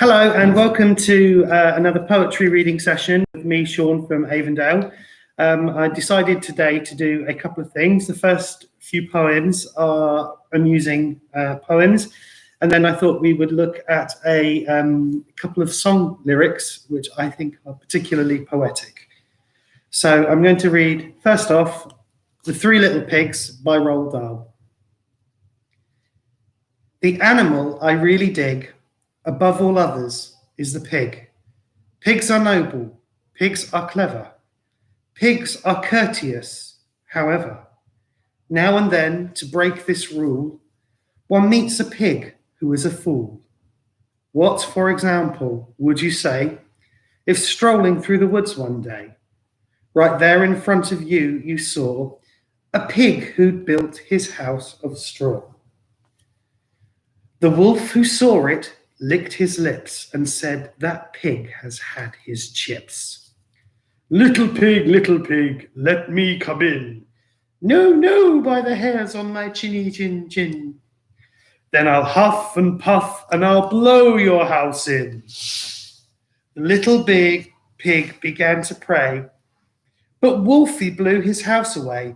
Hello and welcome to another poetry reading session with me, Shaun from Avondale. I decided today to do a couple of things. The first few poems are amusing poems, and then I thought we would look at a couple of song lyrics which I think are particularly poetic. So I'm going to read, first off, The Three Little Pigs by Roald Dahl. The animal I really dig above all others is the pig. Pigs are noble, pigs are clever, pigs are courteous, however. Now and then, to break this rule, one meets a pig who is a fool. What, for example, would you say if strolling through the woods one day, right there in front of you, you saw a pig who'd built his house of straw? The wolf who saw it licked his lips and said, that pig has had his chips. Little pig, let me come in. No, no, by the hairs on my chinny chin chin. Then I'll huff and puff and I'll blow your house in. The little big pig began to pray, but Wolfie blew his house away.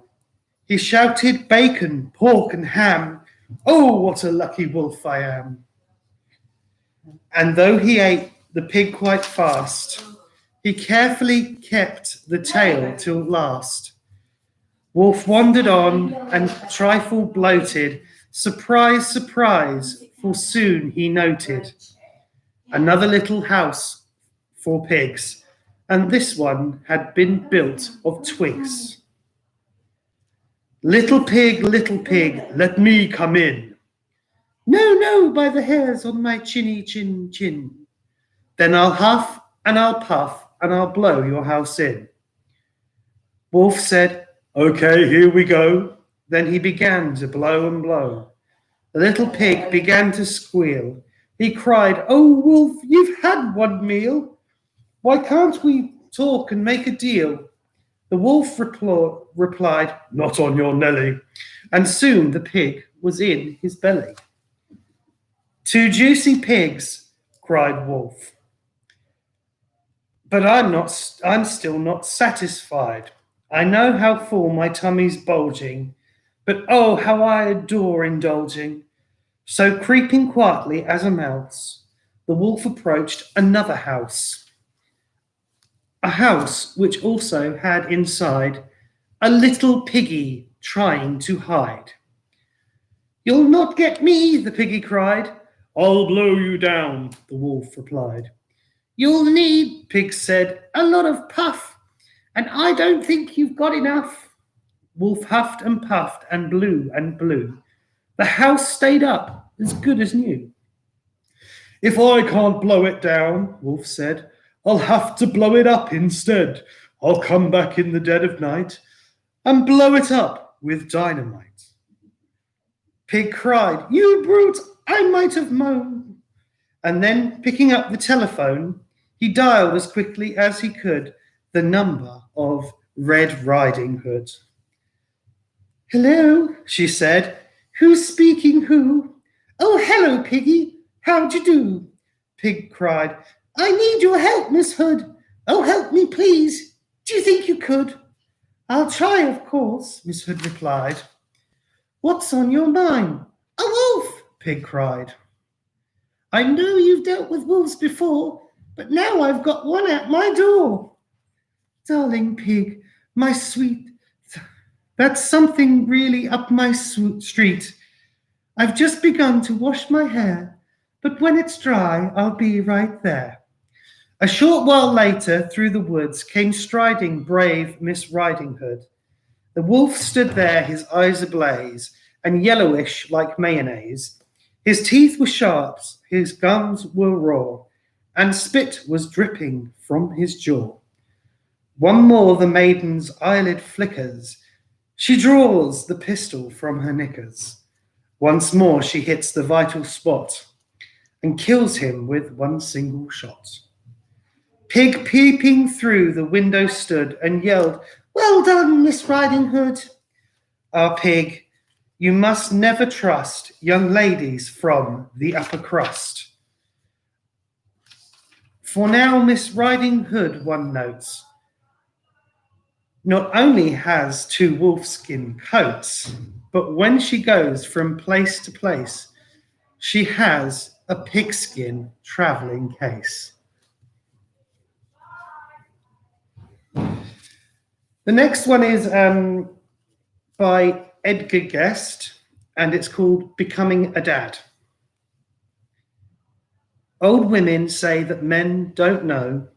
He shouted bacon, pork and ham. Oh, what a lucky wolf I am. And though he ate the pig quite fast, he carefully kept the tail till last. Wolf wandered on and trifle bloated. Surprise, surprise, for soon he noted another little house for pigs, and this one had been built of twigs. Little pig, let me come in. No, no, by the hairs on my chinny chin chin. Then I'll huff and I'll puff and I'll blow your house in. Wolf said, okay, here we go. Then he began to blow and blow. The little pig began to squeal. He cried, oh, Wolf, you've had one meal. Why can't we talk and make a deal? The wolf replied, not on your Nelly. And soon the pig was in his belly. Two juicy pigs, cried Wolf. But I'm still not satisfied. I know how full my tummy's bulging, but oh, how I adore indulging. So creeping quietly as a mouse, the wolf approached another house. A house which also had inside a little piggy trying to hide. You'll not get me, the piggy cried. I'll blow you down, the wolf replied. You'll need, pig said, a lot of puff, and I don't think you've got enough. Wolf huffed and puffed and blew and blew. The house stayed up as good as new. If I can't blow it down, Wolf said, I'll have to blow it up instead. I'll come back in the dead of night and blow it up with dynamite. Pig cried, you brute, I might have moaned. And then, picking up the telephone, he dialed as quickly as he could the number of Red Riding Hood. Hello, she said. Who's speaking who? Oh, hello, Piggy. How'd you do? Pig cried. I need your help, Miss Hood. Oh, help me, please. Do you think you could? I'll try, of course, Miss Hood replied. What's on your mind? A wolf, Pig cried. I know you've dealt with wolves before, but now I've got one at my door. Darling Pig, my sweet, that's something really up my street. I've just begun to wash my hair, but when it's dry, I'll be right there. A short while later, through the woods, came striding brave Miss Riding Hood. The wolf stood there, his eyes ablaze, and yellowish like mayonnaise. His teeth were sharp, his gums were raw, and spit was dripping from his jaw. One more the maiden's eyelid flickers. She draws the pistol from her knickers. Once more she hits the vital spot and kills him with one single shot. Pig peeping through the window stood and yelled, well done, Miss Riding Hood. Ah, Pig, you must never trust young ladies from the upper crust. For now Miss Riding Hood, one notes, not only has 2 wolfskin coats, but when she goes from place to place, she has a pigskin travelling case. The next one is by Edgar Guest, and it's called Becoming a Dad. Old women say that men don't know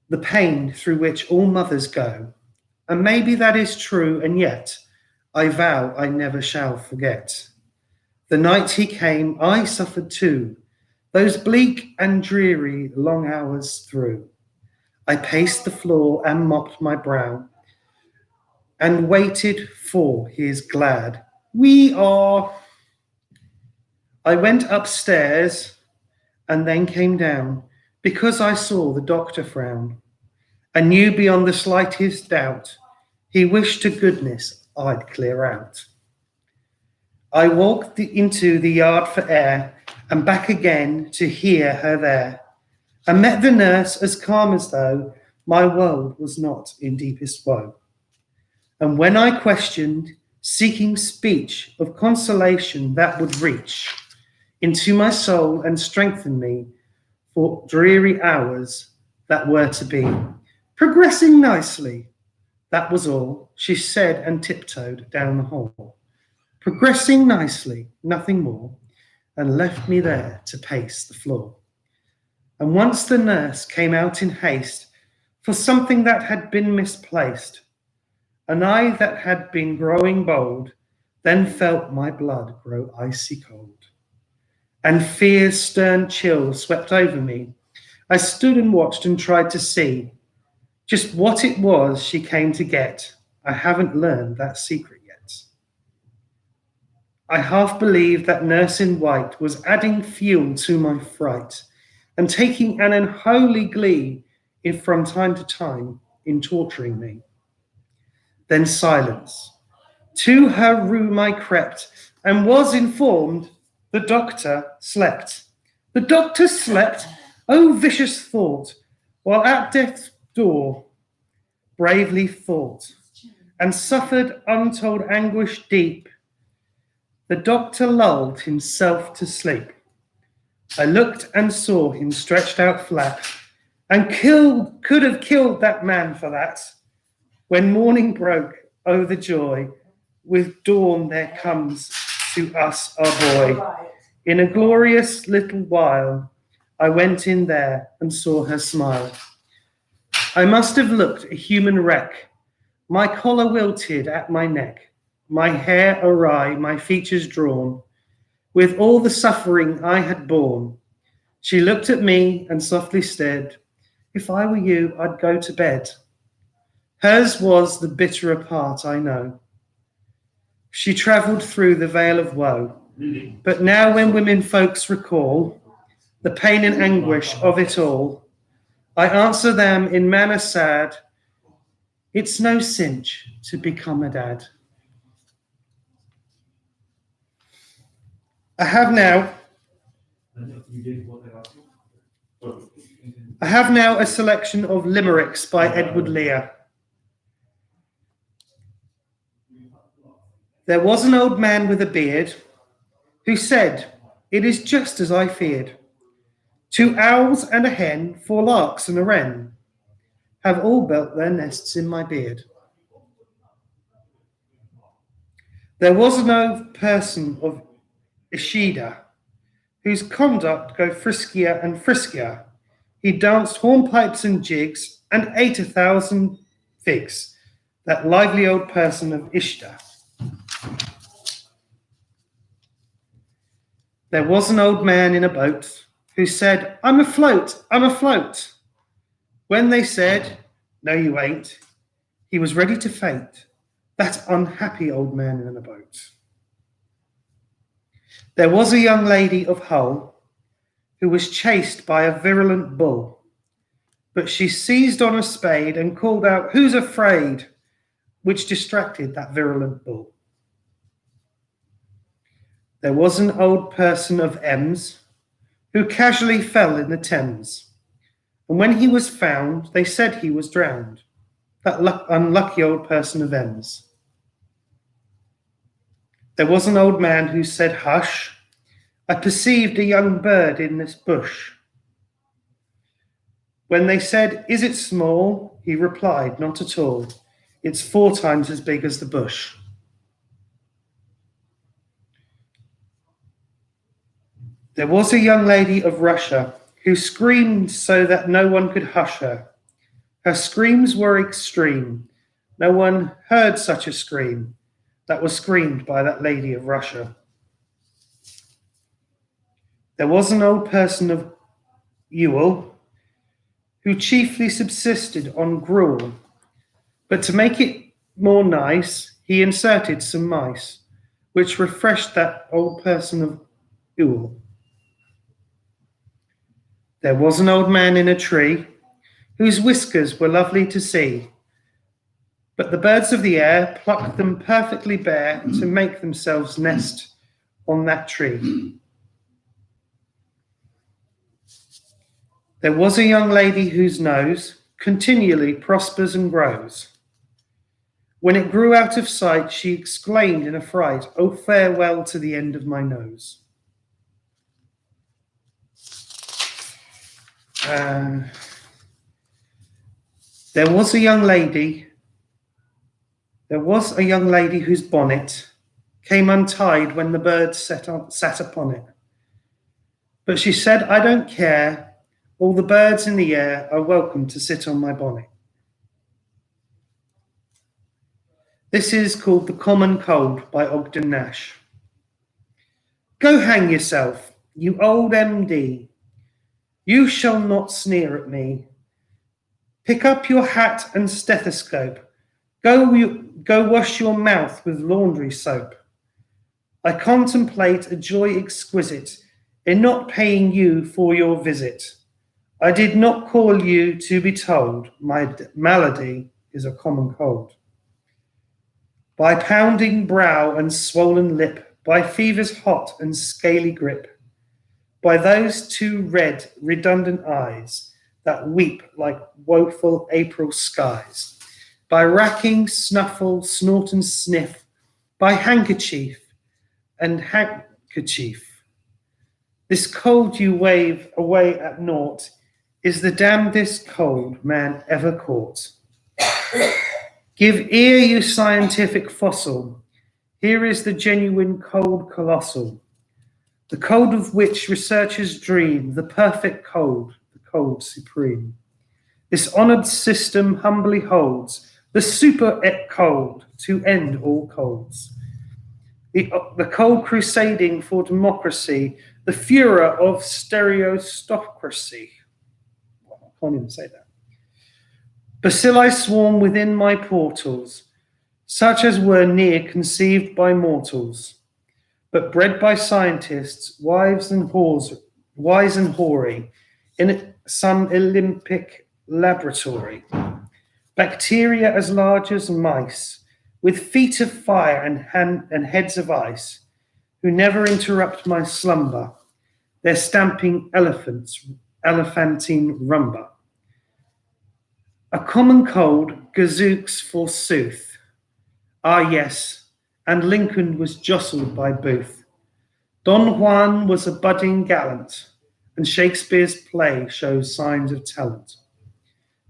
the pain through which all mothers go, and maybe that is true, and yet I vow I never shall forget. The night he came, I suffered too, those bleak and dreary long hours through. I paced the floor and mopped my brow, and waited for his glad "we are." I went upstairs and then came down, because I saw the doctor frown, and knew beyond the slightest doubt he wished to goodness I'd clear out. I walked into the yard for air, and back again to hear her there, and met the nurse as calm as though my world was not in deepest woe. And when I questioned, seeking speech of consolation that would reach into my soul and strengthen me for dreary hours that were to be, progressing nicely, that was all she said, and tiptoed down the hall. Progressing nicely, nothing more, and left me there to pace the floor. And once the nurse came out in haste for something that had been misplaced, and I that had been growing bold then felt my blood grow icy cold, and fear's stern chill swept over me. I stood and watched and tried to see just what it was she came to get. I haven't learned that secret yet. I half believed that nurse in white was adding fuel to my fright, and taking an unholy glee from time to time in torturing me. Then silence. To her room I crept, and was informed the doctor slept. The doctor slept, oh vicious thought, while at death's door bravely fought, and suffered untold anguish deep. The doctor lulled himself to sleep. I looked and saw him stretched out flat, and could have killed that man for that. When morning broke, oh the joy, with dawn there comes to us our boy. In a glorious little while, I went in there and saw her smile. I must have looked a human wreck, my collar wilted at my neck, my hair awry, my features drawn, with all the suffering I had borne. She looked at me and softly said, if I were you, I'd go to bed. Hers was the bitterer part, I know. She travelled through the vale of woe. But now when women folks recall the pain and anguish of it all, I answer them in manner sad, it's no cinch to become a dad. I have now a selection of limericks by Edward Lear. There was an old man with a beard who said, it is just as I feared. 2 owls and a hen, 4 larks and a wren have all built their nests in my beard. There was no person of Ishida whose conduct go friskier and friskier. He danced hornpipes and jigs and ate 1,000 figs, that lively old person of Ishtar. There was an old man in a boat who said, I'm afloat, I'm afloat. When they said, no, you ain't, he was ready to faint, that unhappy old man in a boat. There was a young lady of Hull who was chased by a virulent bull, but she seized on a spade and called out, who's afraid? Which distracted that virulent bull. There was an old person of Ems who casually fell in the Thames, And when he was found, they said he was drowned. That unlucky old person of Ems. There was an old man who said, "Hush, I perceived a young bird in this bush." When they said, "Is it small?" he replied, "Not at all. It's 4 times as big as the bush." There was a young lady of Russia who screamed so that no one could hush her. Her screams were extreme. No one heard such a scream that was screamed by that lady of Russia. There was an old person of Ewell who chiefly subsisted on gruel, but to make it more nice, he inserted some mice, which refreshed that old person of Ewell. There was an old man in a tree whose whiskers were lovely to see, but the birds of the air plucked them perfectly bare to make themselves nest on that tree. There was a young lady whose nose continually prospers and grows. When it grew out of sight, she exclaimed in affright, "Oh, farewell to the end of my nose." There was a young lady whose bonnet came untied when the birds sat upon it. But she said, "I don't care. All the birds in the air are welcome to sit on my bonnet." This is called The Common Cold by Ogden Nash. Go hang yourself, you old MD. You shall not sneer at me. Pick up your hat and stethoscope. Go wash your mouth with laundry soap. I contemplate a joy exquisite in not paying you for your visit. I did not call you to be told my malady is a common cold. By pounding brow and swollen lip, by fevers hot and scaly grip, by those 2 red, redundant eyes that weep like woeful April skies, by racking, snuffle, snort and sniff, by handkerchief and handkerchief. This cold you wave away at naught is the damnedest cold man ever caught. Give ear, you scientific fossil. Here is the genuine cold colossal, the cold of which researchers dream, the perfect cold, the cold supreme. This honored system humbly holds the super cold to end all colds. The cold crusading for democracy, the furor of stereostocracy. I can't even say that. Bacilli swarm within my portals, such as were near conceived by mortals, but bred by scientists, wise and hoary, in some Olympic laboratory. Bacteria as large as mice, with feet of fire and heads of ice, who never interrupt my slumber, their stamping elephantine rumba. A common cold, gazooks forsooth. Ah, yes, and Lincoln was jostled by Booth. Don Juan was a budding gallant, and Shakespeare's play shows signs of talent.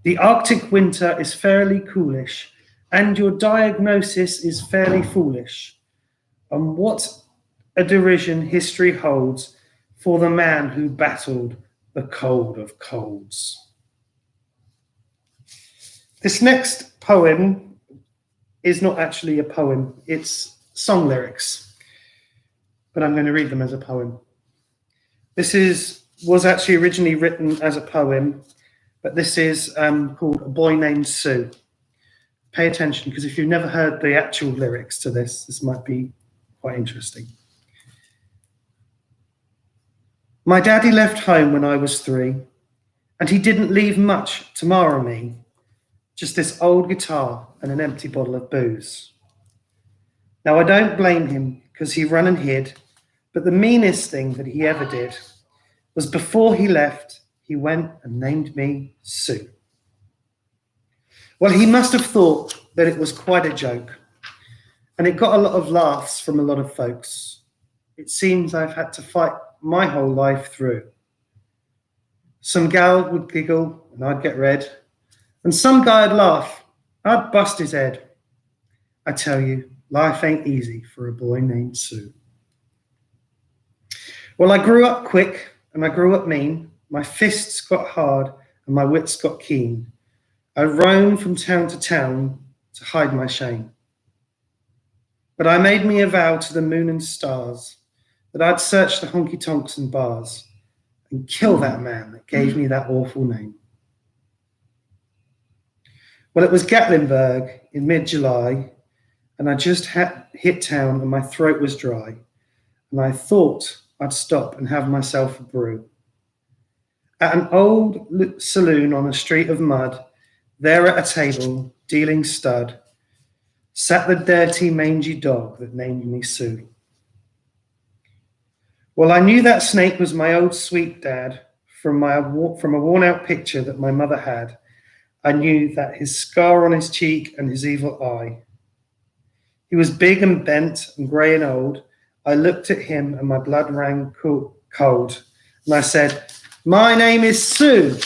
The Arctic winter is fairly coolish, and your diagnosis is fairly foolish. And what a derision history holds for the man who battled the cold of colds. This next poem is not actually a poem, it's song lyrics, but I'm going to read them as a poem. This was actually originally written as a poem, but this is called A Boy Named Sue. Pay attention, because if you've never heard the actual lyrics to this might be quite interesting. My daddy left home when I was 3, and he didn't leave much to mar me. Just this old guitar and an empty bottle of booze. Now I don't blame him, because he run and hid, but the meanest thing that he ever did was before he left, he went and named me Sue. Well, he must have thought that it was quite a joke, and it got a lot of laughs from a lot of folks. It seems I've had to fight my whole life through. Some gal would giggle and I'd get red, and some guy'd laugh, I'd bust his head. I tell you, life ain't easy for a boy named Sue. Well, I grew up quick and I grew up mean. My fists got hard and my wits got keen. I roamed from town to town to hide my shame. But I made me a vow to the moon and stars that I'd search the honky-tonks and bars and kill that man that gave me that awful name. Well, it was Gatlinburg in mid-July, and I just hit town and my throat was dry, and I thought I'd stop and have myself a brew. At an old saloon on a street of mud, there at a table, dealing stud, sat the dirty, mangy dog that named me Sue. Well, I knew that snake was my old sweet dad from a worn-out picture that my mother had. I knew that his scar on his cheek and his evil eye. He was big and bent and grey and old. I looked at him and my blood ran cold. And I said, "My name is Sue.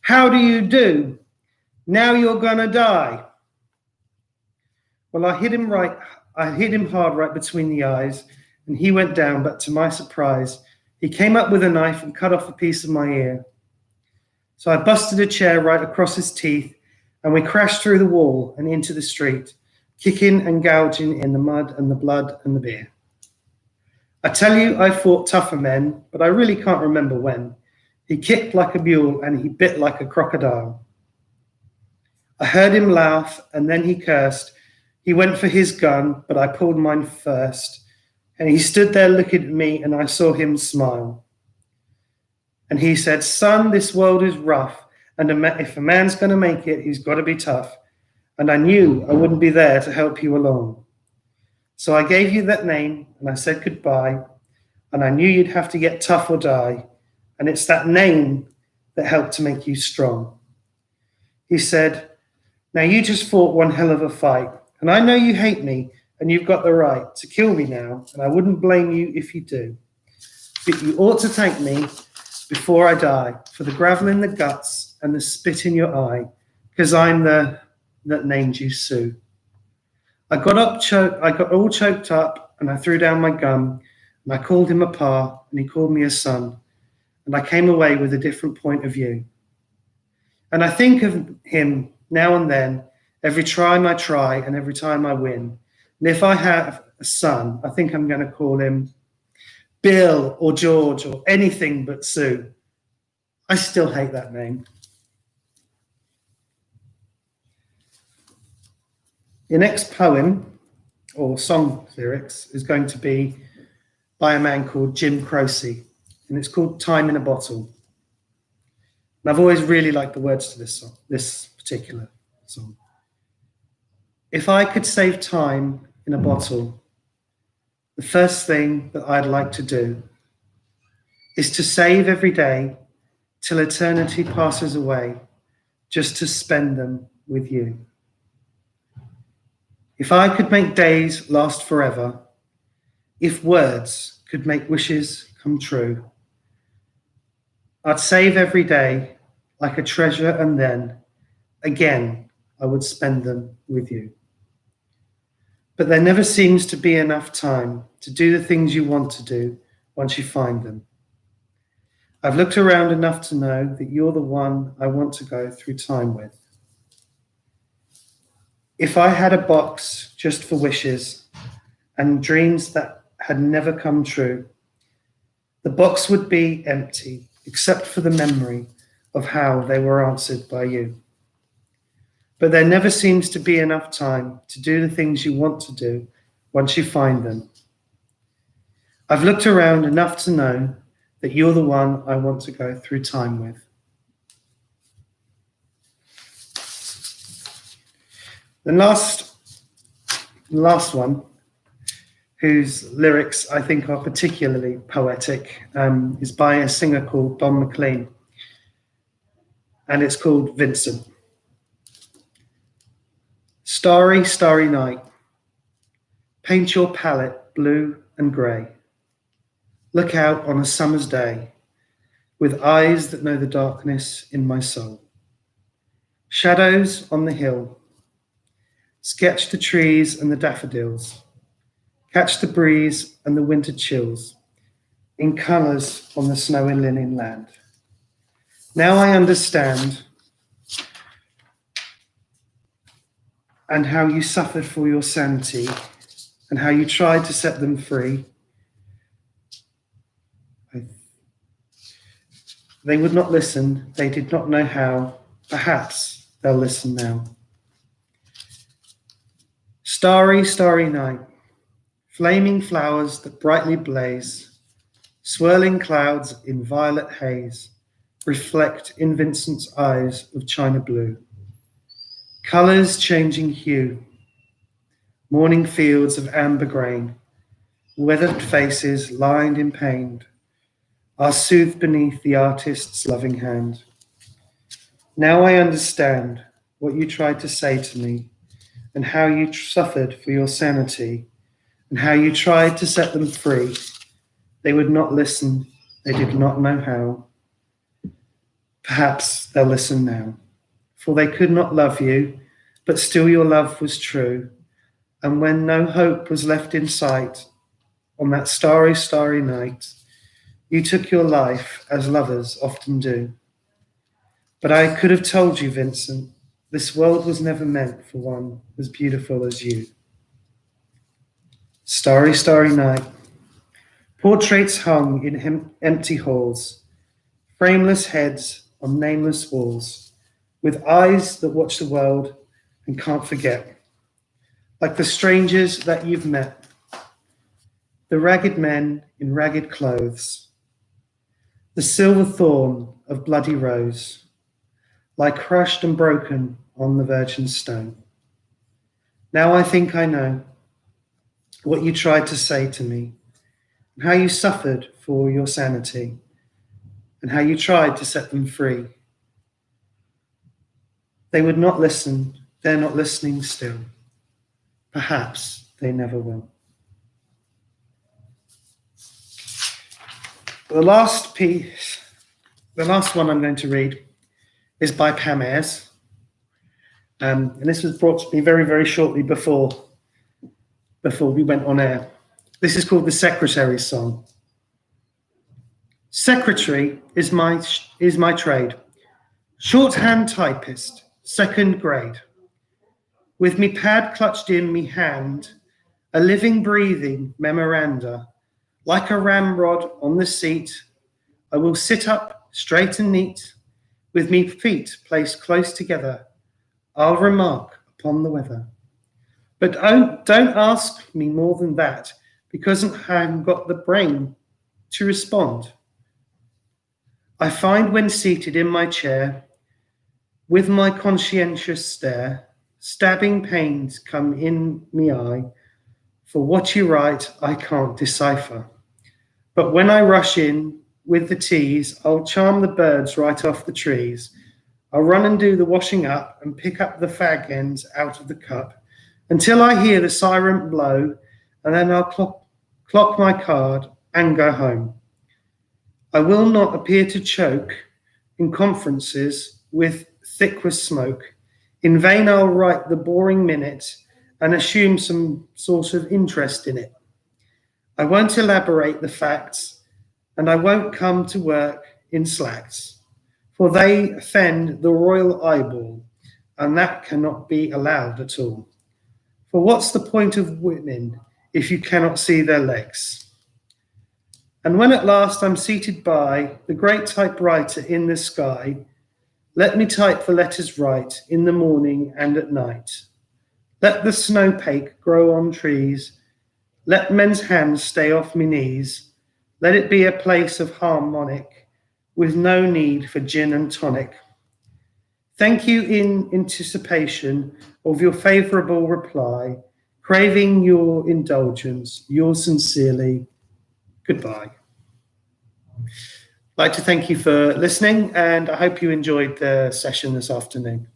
How do you do? Now you're gonna die." Well, I hit him hard right between the eyes, and he went down, but to my surprise, he came up with a knife and cut off a piece of my ear. So I busted a chair right across his teeth, and we crashed through the wall and into the street, kicking and gouging in the mud and the blood and the beer. I tell you, I fought tougher men, but I really can't remember when. He kicked like a mule and he bit like a crocodile. I heard him laugh and then he cursed. He went for his gun, but I pulled mine first. And he stood there looking at me and I saw him smile. And he said, "Son, this world is rough. And if a man's going to make it, he's got to be tough." And I knew I wouldn't be there to help you along. So I gave you that name and I said goodbye. And I knew you'd have to get tough or die. And it's that name that helped to make you strong. He said, "Now you just fought one hell of a fight. And I know you hate me and you've got the right to kill me now. And I wouldn't blame you if you do. But you ought to thank me before I die for the gravel in the guts and the spit in your eye, because I'm the that named you Sue." I got all choked up and I threw down my gun and I called him a pa and he called me a son, and I came away with a different point of view. And I think of him now and then, every time I try and every time I win. And if I have a son, I think I'm going to call him Bill or George or anything but Sue. I still hate that name. Your next poem or song lyrics is going to be by a man called Jim Croce, and it's called "Time in a Bottle." And I've always really liked the words to this particular song. If I could save time in a bottle, the first thing that I'd like to do is to save every day till eternity passes away, just to spend them with you. If I could make days last forever, if words could make wishes come true, I'd save every day like a treasure, and then again I would spend them with you. But there never seems to be enough time to do the things you want to do once you find them. I've looked around enough to know that you're the one I want to go through time with. If I had a box just for wishes and dreams that had never come true, the box would be empty except for the memory of how they were answered by you. But there never seems to be enough time to do the things you want to do once you find them. I've looked around enough to know that you're the one I want to go through time with. The last one, whose lyrics I think are particularly poetic, is by a singer called Don McLean. and it's called Vincent. Starry, starry night. Paint your palette blue and grey. Look out on a summer's day with eyes that know the darkness in my soul. Shadows on the hill. Sketch the trees and the daffodils. Catch the breeze and the winter chills in colours on the snowy linen land. Now I understand, and how you suffered for your sanity, and how you tried to set them free. They would not listen, they did not know how. Perhaps they'll listen now. Starry, starry night, flaming flowers that brightly blaze, swirling clouds in violet haze, reflect in Vincent's eyes of china blue. Colours changing hue, morning fields of amber grain, weathered faces lined in pain, are soothed beneath the artist's loving hand. Now I understand what you tried to say to me, and how you suffered for your sanity, and how you tried to set them free. They would not listen, they did not know how. Perhaps they'll listen now, for they could not love you, but still your love was true. And when no hope was left in sight, on that starry, starry night, you took your life as lovers often do. But I could have told you, Vincent, this world was never meant for one as beautiful as you. Starry, starry night. Portraits hung in empty halls, frameless heads on nameless walls, with eyes that watch the world and can't forget, like the strangers that you've met, the ragged men in ragged clothes, the silver thorn of bloody rose, lie crushed and broken on the virgin stone. Now I think I know what you tried to say to me, and how you suffered for your sanity, and how you tried to set them free. They would not listen, they're not listening still. Perhaps they never will. The last piece, the last one I'm going to read is by Pam Ayres. And this was brought to me very, very shortly before we went on air. This is called The Secretary's Song. Secretary is my trade. Shorthand typist, second grade. With me pad clutched in me hand, a living, breathing memoranda. Like a ramrod on the seat, I will sit up straight and neat, with me feet placed close together. I'll remark upon the weather. But don't ask me more than that, because I haven't got the brain to respond. I find when seated in my chair, with my conscientious stare, stabbing pains come in me eye, for what you write I can't decipher. But when I rush in with the teas, I'll charm the birds right off the trees. I'll run and do the washing up and pick up the fag ends out of the cup until I hear the siren blow, and then I'll clock my card and go home. I will not appear to choke in conferences thick with smoke. In vain I'll write the boring minute and assume some sort of interest in it. I won't elaborate the facts, and I won't come to work in slacks, for they offend the royal eyeball, and that cannot be allowed at all. For what's the point of women if you cannot see their legs? And when at last I'm seated by the great typewriter in the sky, let me type the letters right in the morning and at night. Let the snowpake grow on trees. Let men's hands stay off me knees. Let it be a place of harmonic, with no need for gin and tonic. Thank you in anticipation of your favourable reply, craving your indulgence. Yours sincerely, goodbye. I'd like to thank you for listening, and I hope you enjoyed the session this afternoon.